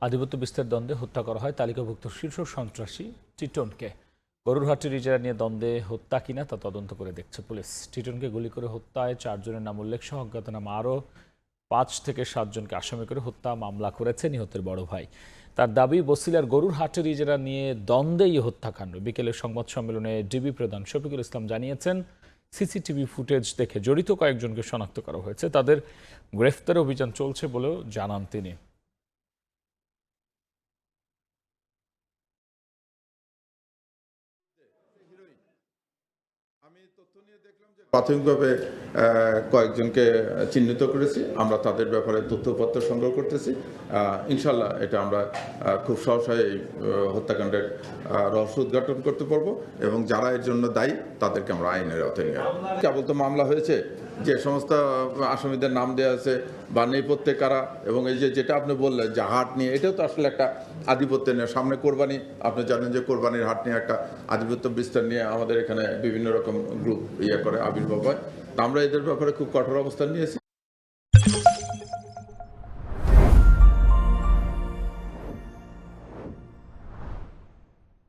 আধিপত্য বিস্তার দ্বন্দ্বে হত্যা করা হয় তালিকাভুক্ত শীর্ষ সন্ত্রাসী টিটনকে। গরুরহাটের ইজারা নিয়ে দ্বন্দ্বে হত্যা কিনা তা তদন্ত করে দেখছে পুলিশ। টিটনকে গুলি করে হত্যায় 4 জনের নাম উল্লেখ সহ অজ্ঞাতনামা আরও 5 থেকে 7 জনকে আসামি করে হত্যা মামলা করেছে নিহতের বড় ভাই। তার দাবি, বসিলার গরুরহাটের ইজারা নিয়ে দ্বন্দ্বেই হত্যাকাণ্ড। বিকেলের সংবাদ সম্মেলনে ডিবি প্রধান শফিকুল ইসলাম জানিয়েছেন, সিসিটিভি ফুটেজ দেখে জড়িত কয়েকজনকে শনাক্ত করা হয়েছে। তাদের গ্রেফতার অভিযান চলছে বলেও জানান তিনি। প্রাথমিকভাবে কয়েকজনকে চিহ্নিত করেছি, আমরা তাদের ব্যাপারে তথ্যপত্র সংগ্রহ করতেছি। ইনশাল্লাহ এটা আমরা খুব সহসাই হত্যাকাণ্ডের রহস্য উদ্ঘাটন করতে পারবো এবং যারা এর জন্য দায়ী তাদেরকে আমরা আইনের আওতায় নিয়ে আসবো। কেবল তো মামলা হয়েছে, যে সমস্ত আসামিদের নাম দেওয়া আছে বা নেপথ্যে কারা, এবং এই যেটা আপনি বললেন যে হাট নিয়ে, এটাও তো আসলে একটা আধিপত্য নিয়ে, সামনে কোরবানি, আপনি জানেন যে কোরবানির হাট নিয়ে একটা আধিপত্য বিস্তার নিয়ে আমাদের এখানে বিভিন্ন রকম গ্রুপ করে আবির্ভাব হয়। আমরা এদের ব্যাপারে খুব কঠোর অবস্থান নিয়েছি।